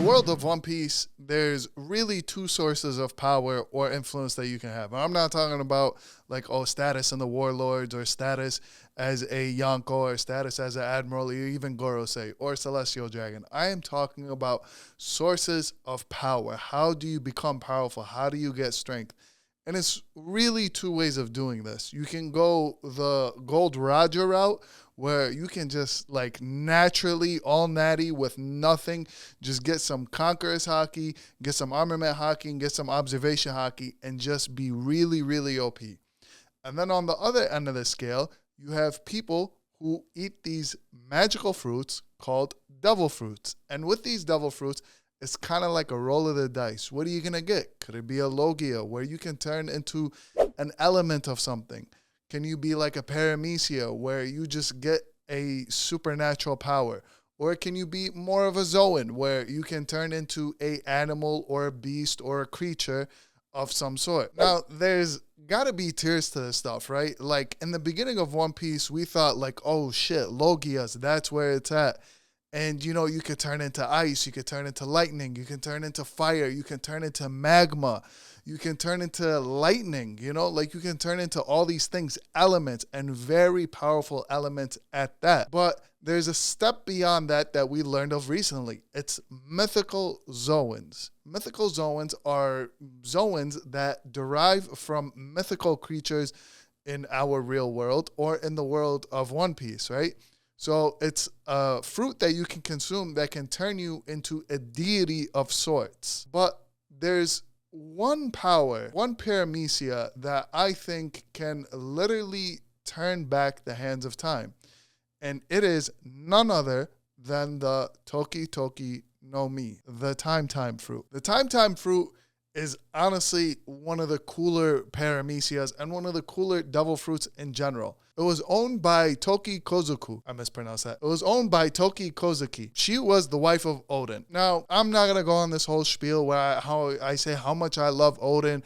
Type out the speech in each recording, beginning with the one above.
the world of One Piece, there's really two sources of power or influence that you can have. And I'm not talking about like, oh, status in the warlords or status as a Yonko or status as an admiral or even Gorosei or Celestial Dragon. I am talking about sources of power. How do you become powerful? How do you get strength? And it's really two ways of doing this. You can go the Gold Roger route, where you can just like naturally, all natty with nothing, just get some Conqueror's Haki, get some Armament Haki, and get some Observation Haki, and just be really, really OP. And then on the other end of the scale, you have people who eat these magical fruits called devil fruits. And with these devil fruits, it's kind of like a roll of the dice. What are you going to get? Could it be a Logia, where you can turn into an element of something? Can you be like a Paramecia, where you just get a supernatural power? Or can you be more of a Zoan, where you can turn into a animal or a beast or a creature of some sort? Now, there's got to be tiers to this stuff, right? Like, in the beginning of One Piece, we thought like, oh shit, Logias, that's where it's at. And, you know, you could turn into ice, you could turn into lightning, you can turn into fire, you can turn into magma, you can turn into lightning, you know, like you can turn into all these things, elements, and very powerful elements at that. But there's a step beyond that that we learned of recently. It's mythical Zoans. Mythical Zoans are Zoans that derive from mythical creatures in our real world or in the world of One Piece, right? So it's a fruit that you can consume that can turn you into a deity of sorts. But there's one power, one Paramecia that I think can literally turn back the hands of time. And it is none other than the Toki Toki no Mi, the Time fruit. The Time fruit is honestly one of the cooler Paramecias and one of the cooler devil fruits in general. It was owned by Toki Kozuku. I mispronounced that. It was owned by Toki Kozuki. She was the wife of Odin. Now, I'm not going to go on this whole spiel where I say how much I love Odin.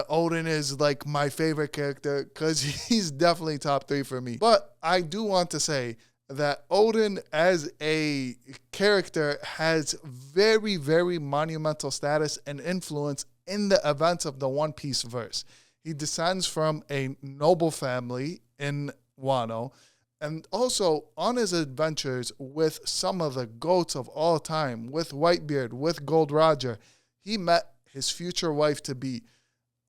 Odin is like my favorite character because he's definitely top 3 for me. But I do want to say that Odin as a character has very, very monumental status and influence in the events of the One Piece verse. He descends from a noble family in Wano, and also on his adventures with some of the GOATs of all time, with Whitebeard, with Gold Roger, he met his future wife-to-be.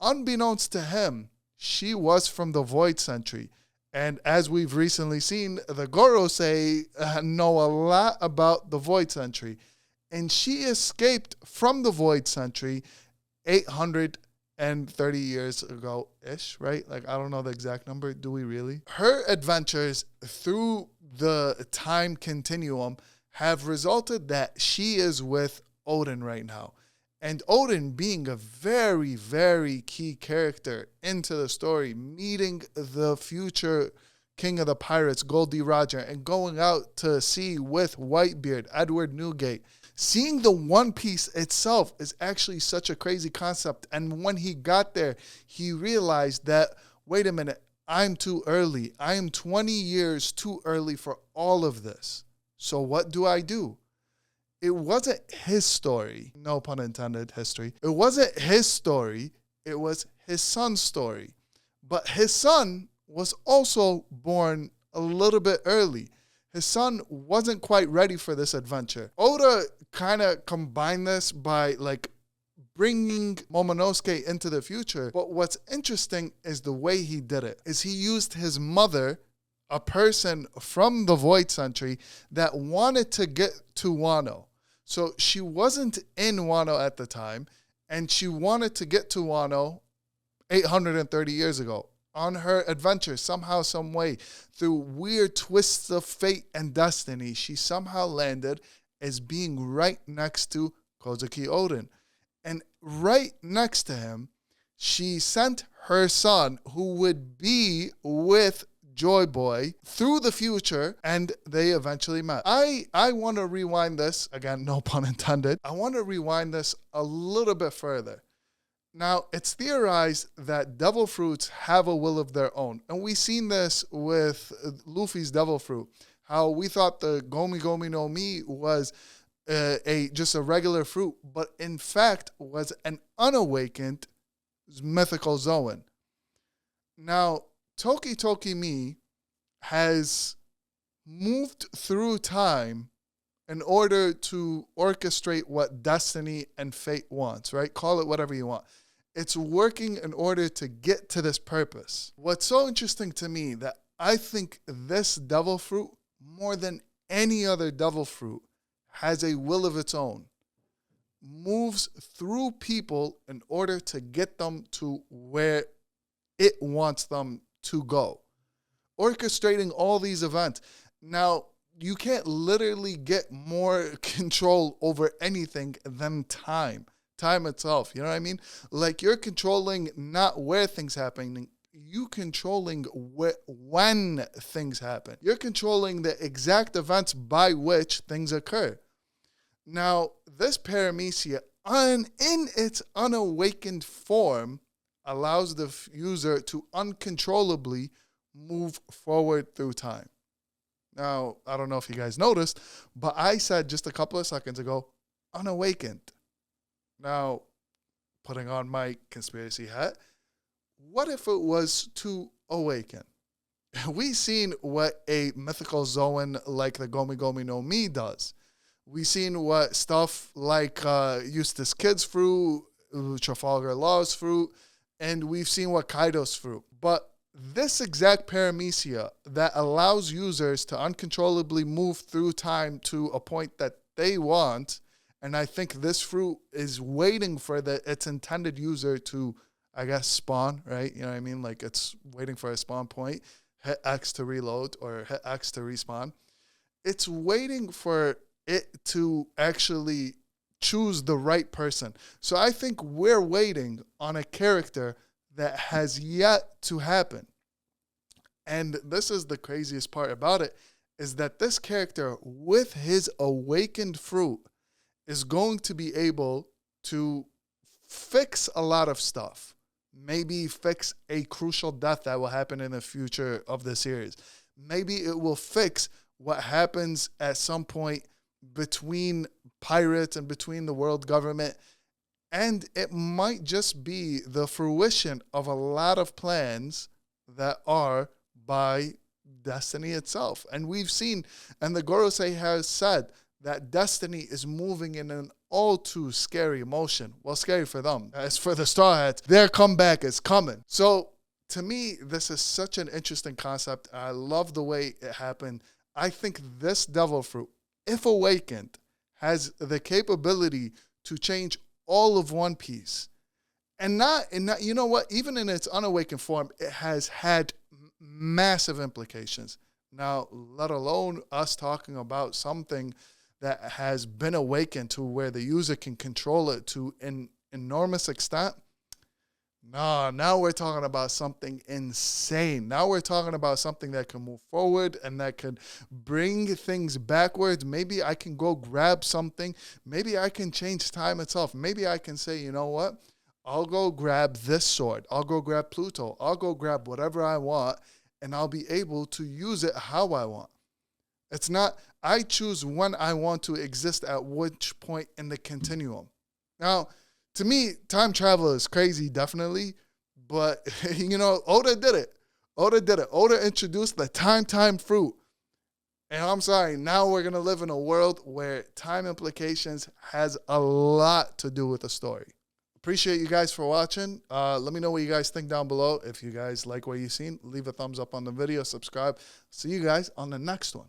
Unbeknownst to him, she was from the Void Century. And as we've recently seen, the Gorosei know a lot about the Void Century. And she escaped from the Void Century 830 years ago-ish, right? Like, I don't know the exact number. Do we really? Her adventures through the time continuum have resulted that she is with Odin right now. And Odin being a very, very key character into the story, meeting the future king of the pirates, Goldie Roger, and going out to sea with Whitebeard, Edward Newgate. Seeing the One Piece itself is actually such a crazy concept. And when he got there, he realized that, wait a minute, I'm too early. I am 20 years too early for all of this. So what do? It wasn't his story, no pun intended, history. It wasn't his story, it was his son's story. But his son was also born a little bit early. His son wasn't quite ready for this adventure. Oda kind of combined this by like bringing Momonosuke into the future. But what's interesting is the way he did it, is he used his mother, a person from the Void Century that wanted to get to Wano. So she wasn't in Wano at the time, and she wanted to get to Wano 830 years ago. On her adventure, somehow, some way, through weird twists of fate and destiny, she somehow landed as being right next to Kozuki Odin. And right next to him, she sent her son, who would be with Joy Boy, through the future, and they eventually met. I want to rewind this, again, no pun intended. I want to rewind this a little bit further. Now, it's theorized that devil fruits have a will of their own. And we've seen this with Luffy's devil fruit, how we thought the Gomi Gomi no Mi was just a regular fruit, but in fact was an unawakened mythical Zoan. Now, Toki Toki Me has moved through time in order to orchestrate what destiny and fate wants, right? Call it whatever you want. It's working in order to get to this purpose. What's so interesting to me that I think this devil fruit, more than any other devil fruit, has a will of its own, moves through people in order to get them to where it wants them to go, orchestrating all these events. Now, you can't literally get more control over anything than time itself. You know what I mean? Like, you're controlling not where things happen, you controlling when things happen. You're controlling the exact events by which things occur. Now, this paramecia, in its unawakened form, allows the user to uncontrollably move forward through time. Now, I don't know if you guys noticed, but I said just a couple of seconds ago, unawakened. Now, putting on my conspiracy hat, what if it was to awaken? We've seen what a mythical Zoan like the Gomi Gomi no Mi does. We've seen what stuff like Eustace Kid's fruit, Trafalgar Law's fruit, and we've seen what Kaido's fruit. But this exact paramecia that allows users to uncontrollably move through time to a point that they want, and I think this fruit is waiting for its intended user to, I guess, spawn, right? You know what I mean? Like, it's waiting for a spawn point, hit X to reload or hit X to respawn. It's waiting for it to actually choose the right person. So I think we're waiting on a character that has yet to happen. And this is the craziest part about it, is that this character with his awakened fruit is going to be able to fix a lot of stuff. Maybe fix a crucial death that will happen in the future of the series. Maybe it will fix what happens at some point between pirates and between the world government. And it might just be the fruition of a lot of plans that are by destiny itself. And we've seen, and the Gorosei has said, that destiny is moving in an all too scary motion. Well, scary for them. As for the Straw Hats, their comeback is coming. So to me, this is such an interesting concept. I love the way it happened. I think this devil fruit, if awakened, has the capability to change all of One Piece. And not, you know what? Even in its unawakened form, it has had massive implications. Now, let alone us talking about something that has been awakened to where the user can control it to an enormous extent. No, now we're talking about something insane. Now we're talking about something that can move forward and that can bring things backwards. Maybe I can go grab something. Maybe I can change time itself. Maybe I can say, you know what? I'll go grab this sword. I'll go grab Pluto. I'll go grab whatever I want, and I'll be able to use it how I want. It's not, I choose when I want to exist at which point in the continuum. Now, to me, time travel is crazy, definitely. But, you know, Oda did it. Oda introduced the time fruit. And I'm sorry, now we're going to live in a world where time implications has a lot to do with the story. Appreciate you guys for watching. Let me know what you guys think down below. If you guys like what you've seen, leave a thumbs up on the video, subscribe. See you guys on the next one.